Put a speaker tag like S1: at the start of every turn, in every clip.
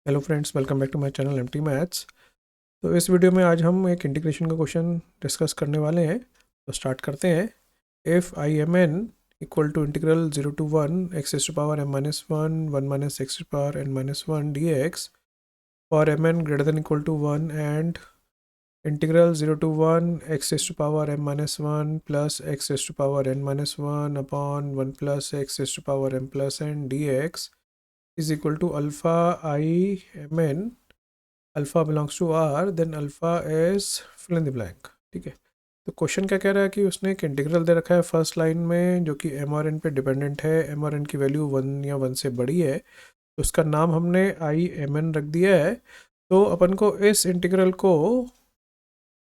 S1: Hello friends, welcome back to my channel MT maths. तो इस video में आज हम एक इंटीग्रेशन का क्वेश्चन डिस्कस करने वाले हैं। तो स्टार्ट करते हैं। If I m n equal to integral 0 to 1 x raised to power m minus 1 1 minus x to power n minus 1 dx for m n greater than equal to 1 and integral 0 to 1 x raised to power m minus 1 plus x raised to power n minus 1 upon 1 plus x raised to power m plus n dx is equal to alpha I m n alpha belongs to R, then alpha is fill in the blank. ठीक है। तो question क्या कह रहा है कि उसने एक इंटीग्रल दे रखा है फर्स्ट लाइन में जो कि एम और एन पे डिपेंडेंट है। एम और एन की वैल्यू 1 या 1 से बड़ी है, तो उसका नाम हमने आई एम एन रख दिया है। तो अपन को इस इंटीग्रल को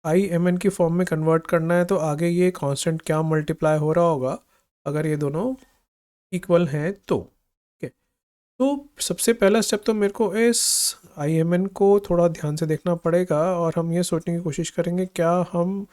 S1: आई एम एन की फॉर्म में कन्वर्ट करना है। तो आगे ये कांस्टेंट क्या मल्टीप्लाई हो रहा होगा अगर ये दोनों इक्वल हैं तो। ठीक है। तो सबसे पहला स्टेप तो मेरे को इस आई एम एन को थोड़ा ध्यान से देखना पड़ेगा और हम ये सोचने की कोशिश करेंगे क्या हम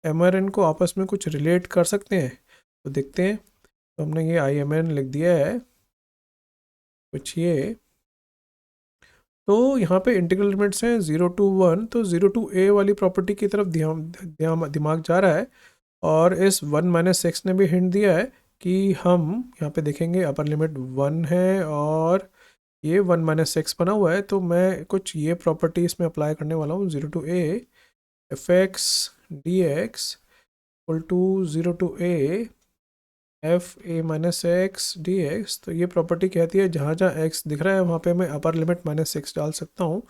S1: एम आर एन को आपस में कुछ रिलेट कर सकते हैं। तो देखते हैं। तो हमने ये आई एम एन लिख दिया है कुछ ये। तो यहाँ पे इंटीग्रल लिमिट्स हैं 0 to 1, तो 0 to a वाली प्रॉपर्टी की तरफ दिमाग जा रहा है। और इस 1 माइनस एक्स ने भी हिंट दिया है कि हम यहाँ पे देखेंगे अपर लिमिट 1 है और ये 1 माइनस एक्स बना हुआ है। तो मैं कुछ ये प्रॉपर्टी इसमें अप्लाई करने वाला हूँ। 0 to a f x d x equal to 0 to a f a minus x d x. तो ये प्रॉपर्टी कहती है जहाँ जहाँ एक्स दिख रहा है वहाँ पे मैं अपर लिमिट माइनस एक्स डाल सकता हूँ।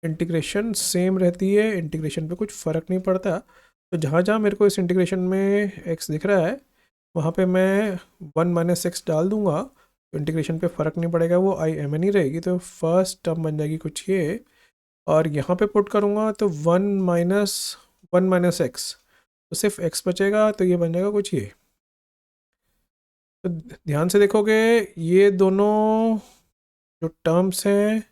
S1: इंटीग्रेशन सेम रहती है, इंटीग्रेशन पे कुछ फ़र्क नहीं पड़ता। तो जहाँ जहाँ मेरे को इस इंटीग्रेशन में एक्स दिख रहा है वहाँ पे मैं 1 माइनस एक्स डाल दूँगा। तो इंटीग्रेशन पे फ़र्क नहीं पड़ेगा, वो आई एम एन ही रहेगी। तो फर्स्ट टर्म बन जाएगी कुछ ये, और यहाँ पे पुट करूँगा तो 1 माइनस एक्स, तो सिर्फ एक्स बचेगा। तो ये बन जाएगा कुछ ये। तो ध्यान से देखोगे ये दोनों जो टर्म्स हैं,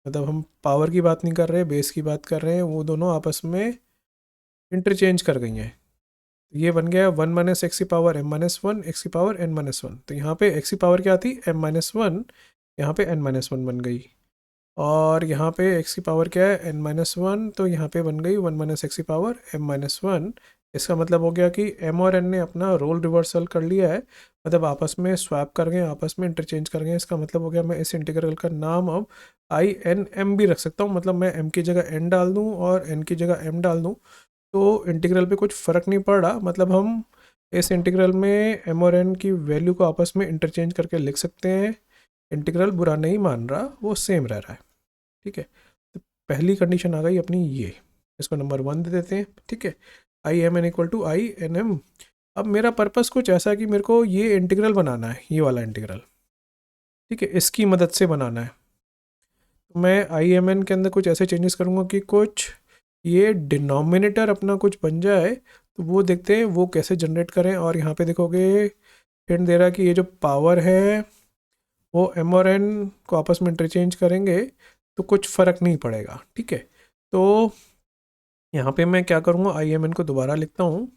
S1: मतलब हम पावर की बात नहीं कर रहे, बेस की बात कर रहे हैं, वो दोनों आपस में इंटरचेंज कर गई हैं। ये बन गया 1 माइनस एक्स की power m minus one x की पावर एन माइनस वन। तो यहाँ पे एक्स की पावर क्या थी, एम माइनस वन, यहाँ पे एन माइनस वन बन गई। और यहाँ पे एक्स की पावर क्या है, एन माइनस वन, तो यहाँ पे बन गई 1 माइनस एक्स की पावर एम माइनस वन। इसका मतलब हो गया कि एम और एन ने अपना रोल रिवर्सल कर लिया है, मतलब आपस में स्वैप कर गए, आपस में इंटरचेंज कर गए। इसका मतलब हो गया मैं इस इंटीग्रल का नाम अब आई एन एम भी रख सकता हूँ, मतलब मैं एम की जगह एन डाल दूँ और एन की जगह एम डाल दूँ, तो इंटीग्रल पे कुछ फ़र्क नहीं पड़ रहा। मतलब हम इस इंटीग्रल में एम और एन की वैल्यू को आपस में इंटरचेंज करके लिख सकते हैं। इंटीग्रल बुरा नहीं मान रहा, वो सेम रह रहा है। ठीक है। तो पहली कंडीशन आ गई अपनी ये, इसको नंबर 1 दे देते हैं। ठीक है। I m n equal to I n m. अब मेरा पर्पस कुछ ऐसा है कि मेरे को ये इंटीग्रल बनाना है, ये वाला इंटीग्रल। ठीक है, इसकी मदद से बनाना है। तो मैं आई एम एन के अंदर कुछ ऐसे चेंजेस करूँगा कि कुछ ये डिनोमिनेटर अपना कुछ बन जाए। तो वो देखते हैं वो कैसे जनरेट करें। और यहाँ पे देखोगे हिंट दे रहा है कि ये जो पावर है वो एम और एन को आपस में इंटरचेंज करेंगे तो कुछ फ़र्क नहीं पड़ेगा। ठीक है। तो यहाँ पे मैं क्या करूँगा, आई एम एन को दोबारा लिखता हूँ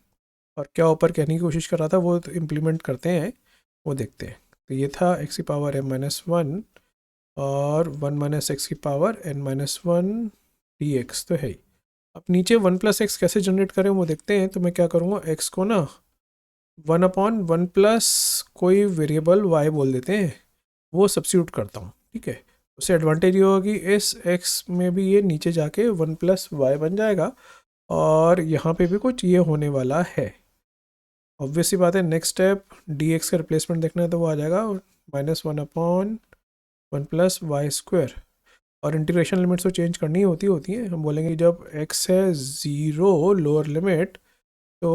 S1: और क्या ऊपर कहने की कोशिश कर रहा था वो तो इम्प्लीमेंट करते हैं, वो देखते हैं। तो ये था एक्स की पावर एम माइनस वन और 1 माइनस एक्स की power n minus one d x तो है ही। अब नीचे 1 प्लस एक्स कैसे जनरेट करें वो देखते हैं। तो मैं क्या करूँगा, एक्स को ना 1/1 प्लस कोई वेरिएबल वाई बोल देते हैं, वो सब्सिट्यूट करता हूँ। ठीक है। उससे एडवांटेज ये होगा कि इस एक्स में भी ये नीचे जाके 1 प्लस वाई बन जाएगा और यहाँ पे भी कुछ ये होने वाला है। ऑब्वियस सी बात है, नेक्स्ट स्टेप डी एक्स का रिप्लेसमेंट देखना है तो वो आ जाएगा -1/1 प्लस वाई स्क्वायर। और इंटीग्रेशन लिमिट्स तो चेंज करनी होती है। हम बोलेंगे कि जब x है 0 लोअर लिमिट तो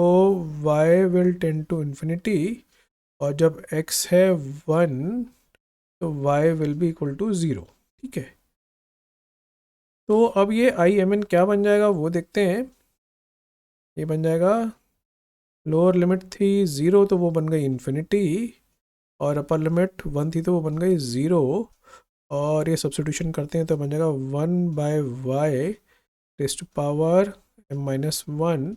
S1: y will tend to infinity, और जब x है 1 तो y will be equal to 0। ठीक है। तो अब ये आई एम एन क्या बन जाएगा वो देखते हैं। ये बन जाएगा, लोअर लिमिट थी 0 तो वो बन गई इन्फिनिटी, और अपर लिमिट 1 थी तो वो बन गई 0। और ये सब्स्टिट्यूशन करते हैं तो बन जाएगा 1/y raise to power m minus one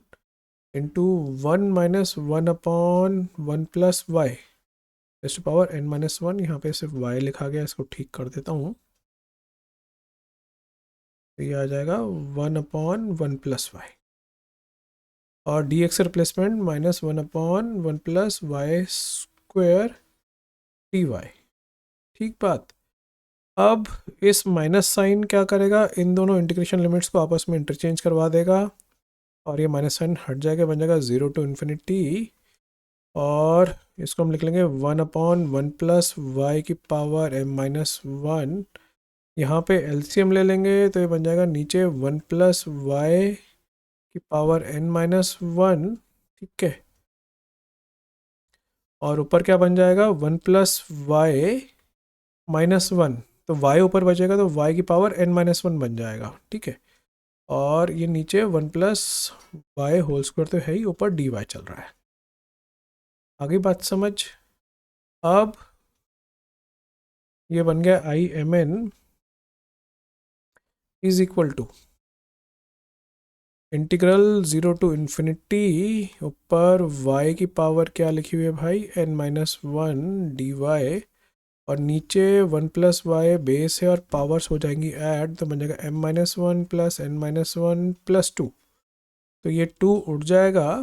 S1: into 1 - 1/1 plus y raise to power n minus one. यहाँ पे सिर्फ y लिखा गया, इसको ठीक कर देता हूँ। तो ये आ जाएगा 1/1 + y, और D x replacement -1/1 + y² dy। ठीक बात। अब इस माइनस साइन क्या करेगा, इन दोनों इंटीग्रेशन लिमिट्स को आपस में इंटरचेंज करवा देगा, और ये माइनस साइन हट जाएगा, बन जाएगा 0 to ∞, और इसको हम लिख लेंगे 1/1 + y⁻m−1। यहाँ पे एलसीएम ले लेंगे तो ये बन जाएगा नीचे 1 + y⁻n−1। ठीक है, और ऊपर क्या बन जाएगा 1 + y−1, तो y ऊपर बचेगा तो y⁻n−1 बन जाएगा। ठीक है, और ये नीचे 1 + y² तो है ही, ऊपर dy चल रहा है। आगे बात समझ। अब ये बन गया IMN = इंटीग्रल 0 to ∞, ऊपर y की पावर क्या लिखी हुई है भाई, n-1 dy, और नीचे 1 + y बेस है और पावर्स हो जाएंगी ऐड, तो बन जाएगा m-1 + n-1 + 2। तो ये 2 उठ जाएगा,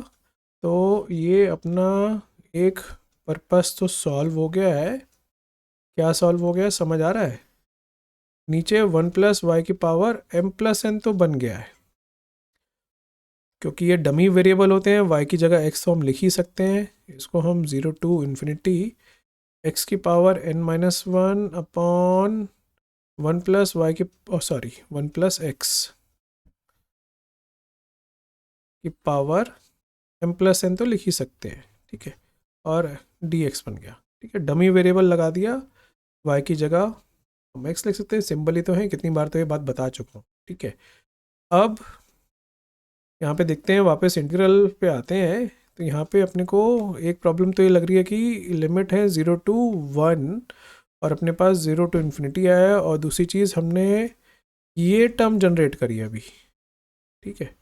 S1: तो ये अपना एक पर्पस तो सॉल्व हो गया है। क्या सॉल्व हो गया, समझ आ रहा है। नीचे 1 + y⁻m+n तो बन गया है, क्योंकि ये डमी वेरिएबल होते हैं, y की जगह x तो हम लिख ही सकते हैं। इसको हम 0 to ∞ x⁻n-1/1 + y की 1 + x की पावर m+n तो लिख ही सकते हैं। ठीक है, और dx बन गया। ठीक है, डमी वेरिएबल लगा दिया, y की जगह हम x लिख सकते हैं, सिंबल ही तो है, कितनी बार तो ये बात बता चुका हूँ। ठीक है, अब यहाँ पे देखते हैं, वापस इंटीग्रल पे आते हैं, तो यहाँ पे अपने को एक प्रॉब्लम तो ये लग रही है कि लिमिट है 0 to 1, और अपने पास 0 to ∞ आया है, और दूसरी चीज़ हमने ये टर्म जनरेट करी है अभी। ठीक है,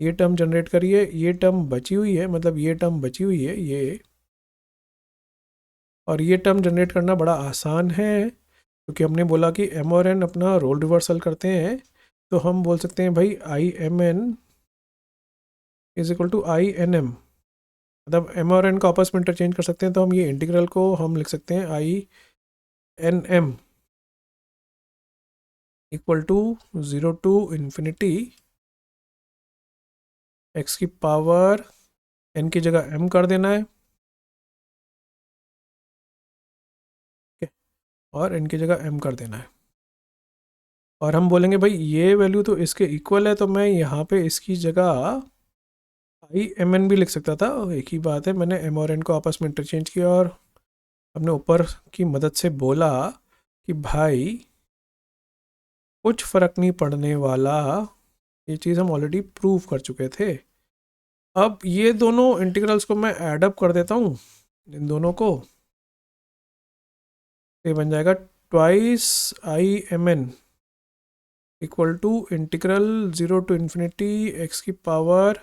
S1: ये टर्म जनरेट करी है, ये टर्म बची हुई है, मतलब ये टर्म बची हुई है ये, और ये टर्म जनरेट करना बड़ा आसान है, क्योंकि हमने बोला कि m और n अपना रोल रिवर्सल करते हैं। तो हम बोल सकते हैं भाई IMN = INM, मतलब m और n को आपस में इंटरचेंज कर सकते हैं, तो हम ये इंटीग्रल को हम लिख सकते हैं INM = 0 to ∞, x की पावर n की जगह m कर देना है, और n की जगह m कर देना है, और हम बोलेंगे भाई ये वैल्यू तो इसके इक्वल है, तो मैं यहाँ पे इसकी जगह IMN भी लिख सकता था। एक ही बात है, मैंने m और n को आपस में इंटरचेंज किया, और हमने ऊपर की मदद से बोला कि भाई कुछ फ़र्क नहीं पड़ने वाला, ये चीज़ हम ऑलरेडी प्रूव कर चुके थे। अब ये दोनों इंटीग्रल्स को मैं ऐड अप कर देता हूँ, इन दोनों को, ये बन जाएगा twice IMN = integral 0 to ∞ x की पावर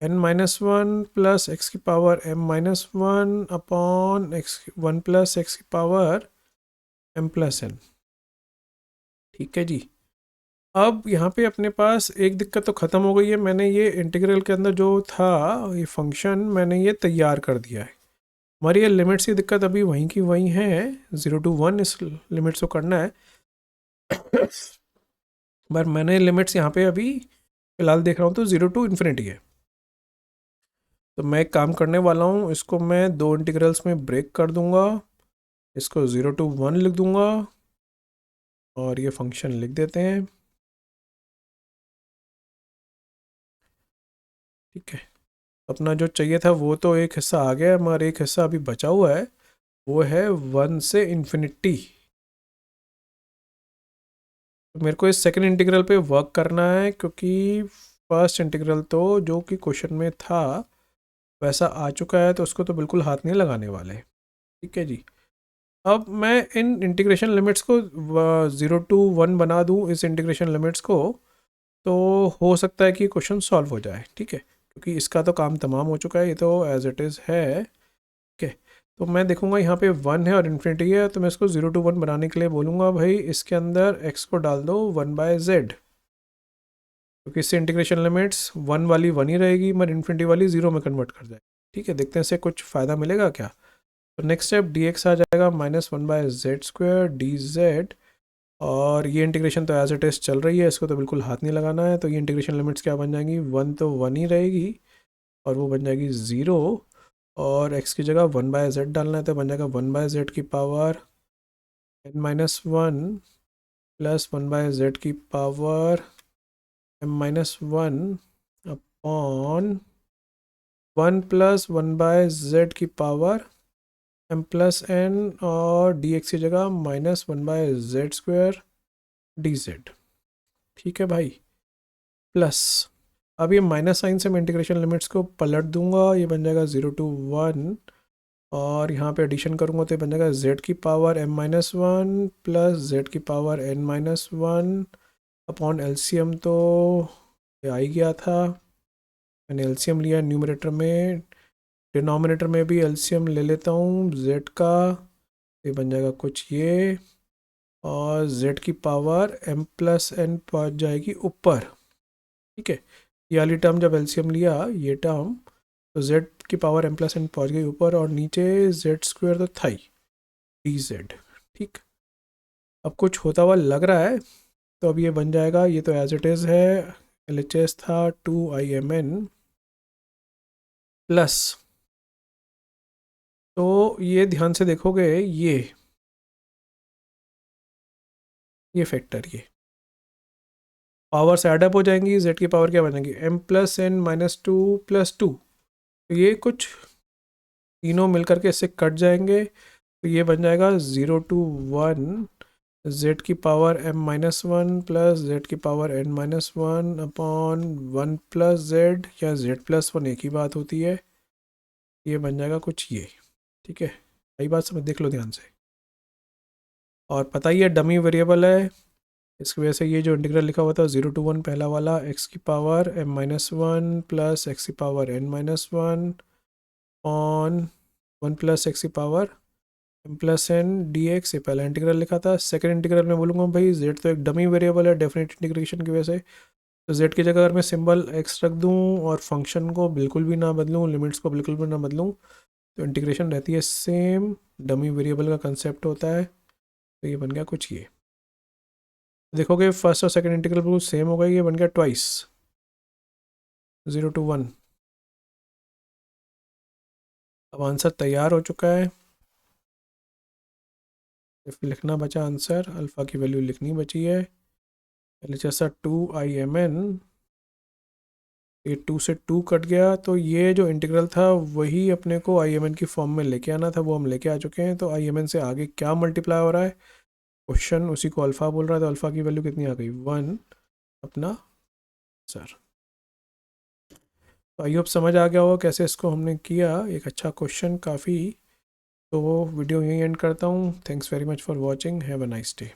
S1: n-1 + x की पावर m-1 अपॉन 1 + x की पावर m+n। ठीक है जी। अब यहाँ पे अपने पास एक दिक्कत तो ख़त्म हो गई है, मैंने ये इंटीग्रल के अंदर जो था ये फंक्शन मैंने ये तैयार कर दिया है। हमारी ये लिमिट्स की दिक्कत अभी वहीं की वहीं है, 0 to 1 इस लिमिट्स को करना है। पर मैंने लिमिट्स यहाँ पे अभी फ़िलहाल देख रहा हूँ तो 0 to ∞ है। तो मैं एक काम करने वाला हूँ, इसको मैं दो इंटीग्रल्स में ब्रेक कर दूँगा, इसको 0 to 1 लिख दूँगा, और ये फंक्शन लिख देते हैं। ठीक है, अपना जो चाहिए था वो तो एक हिस्सा आ गया, हमारा एक हिस्सा अभी बचा हुआ है, वो है 1 से ∞। तो मेरे को इस सेकंड इंटीग्रल पे वर्क करना है, क्योंकि फर्स्ट इंटीग्रल तो जो कि क्वेश्चन में था वैसा आ चुका है, तो उसको तो बिल्कुल हाथ नहीं लगाने वाले। ठीक है जी। अब मैं इन इंटीग्रेशन लिमिट्स को 0 to 1 बना दूँ इस इंटीग्रेशन लिमिट्स को, तो हो सकता है कि क्वेश्चन सॉल्व हो जाए। ठीक है, क्योंकि इसका तो काम तमाम हो चुका है, ये तो एज इट इज़ है। ठीक है, तो मैं देखूंगा यहाँ पे 1 है और ∞ है, तो मैं इसको 0 to 1 बनाने के लिए बोलूँगा भाई इसके अंदर x को डाल दो 1/z। क्योंकि इससे इंटीग्रेशन लिमिट्स 1 वाली 1 ही रहेगी, मगर इन्फिनिटी वाली 0 में कन्वर्ट कर जाएगी। ठीक है, देखते हैं इससे कुछ फ़ायदा मिलेगा क्या। तो नेक्स्ट स्टेप dx आ जाएगा -1/z² dz, और ये इंटीग्रेशन तो एज इट इज़ चल रही है, इसको तो बिल्कुल हाथ नहीं लगाना है। तो ये इंटीग्रेशन लिमिट्स क्या बन जाएंगी, 1 तो 1 ही रहेगी और वो बन जाएगी 0, और x की जगह 1/z डालना है तो बन जाएगा 1/z की पावर n-1 प्लस 1/z की power m-1 upon 1 plus 1/z की पावर m प्लस n, और dx की जगह -1/z² dz। ठीक है भाई, प्लस अब ये माइनस साइन से मैं इंटीग्रेशन लिमिट्स को पलट दूंगा, ये बन जाएगा 0 to 1, और यहाँ पे एडिशन करूँगा तो ये बन जाएगा z की पावर m-1 प्लस z की पावर n-1 अपॉन एलसीएम, तो ये आ ही गया था। मैंने एलसीएम लिया न्यूमरेटर में, डिनोमिनेटर में भी एलसीएम ले लेता हूँ z का, ये बन जाएगा कुछ ये, और z की पावर m प्लस n पहुँच जाएगी ऊपर। ठीक है, ये वाली टर्म जब एलसीएम लिया, ये टर्म, तो z की पावर m प्लस n पहुँच गई ऊपर, और नीचे z² तो था ही dz। ठीक, अब कुछ होता हुआ लग रहा है, तो अब ये बन जाएगा, ये तो एज इट इज़ है, LHS था 2IMN प्लस, तो ये ध्यान से देखोगे, ये फैक्टर, ये पावर्स एडअप हो जाएंगी, z की पावर क्या बनेगी m प्लस n -2 + 2, तो ये कुछ तीनों मिलकर के इससे कट जाएंगे, तो ये बन जाएगा 0 to 1 z की पावर m-1 प्लस z की power n-1 upon 1 plus z, या z प्लस 1 एक ही बात होती है, ये बन जाएगा कुछ ये। ठीक है, सही बात समझ, देख लो ध्यान से, और पता ही है डमी वेरिएबल है, इसकी वजह से ये जो इंटीग्रल लिखा हुआ था 0 to 1 पहला वाला, x की पावर m-1 प्लस x की power n-1 on 1 plus x की power m plus n dx, ये पहला इंटीग्रल लिखा था। सेकंड इंटीग्रल में बोलूँगा भाई z तो एक डमी वेरिएबल है डेफिनेट इंटीग्रेशन की वजह से, तो z की जगह अगर मैं सिंबल x रख दूँ और फंक्शन को बिल्कुल भी ना बदलूँ, लिमिट्स को बिल्कुल भी ना बदलूँ, तो इंटीग्रेशन रहती है सेम, डमी वेरिएबल का कंसेप्ट होता है। तो ये बन गया कुछ ये, देखोगे फर्स्ट और सेकंड इंटीग्रल बिल्कुल सेम हो गई, ये बन गया ट्वाइस 0 to 1। अब आंसर तैयार हो चुका है, सिर्फ लिखना बचा आंसर, अल्फ़ा की वैल्यू लिखनी बची है, LHS 2IMN, ये 2 से 2 कट गया, तो ये जो इंटीग्रल था वही अपने को IMN की फॉर्म में लेके आना था, वो हम लेके आ चुके हैं। तो IMN से आगे क्या मल्टीप्लाई हो रहा है, क्वेश्चन उसी को अल्फ़ा बोल रहा है, तो अल्फ़ा की वैल्यू कितनी आ गई 1 अपना सर। तो आई होप समझ आ गया होगा कैसे इसको हमने किया, एक अच्छा क्वेश्चन काफ़ी। तो वो वीडियो यहीं एंड करता हूँ, thanks very much for watching, have a nice day.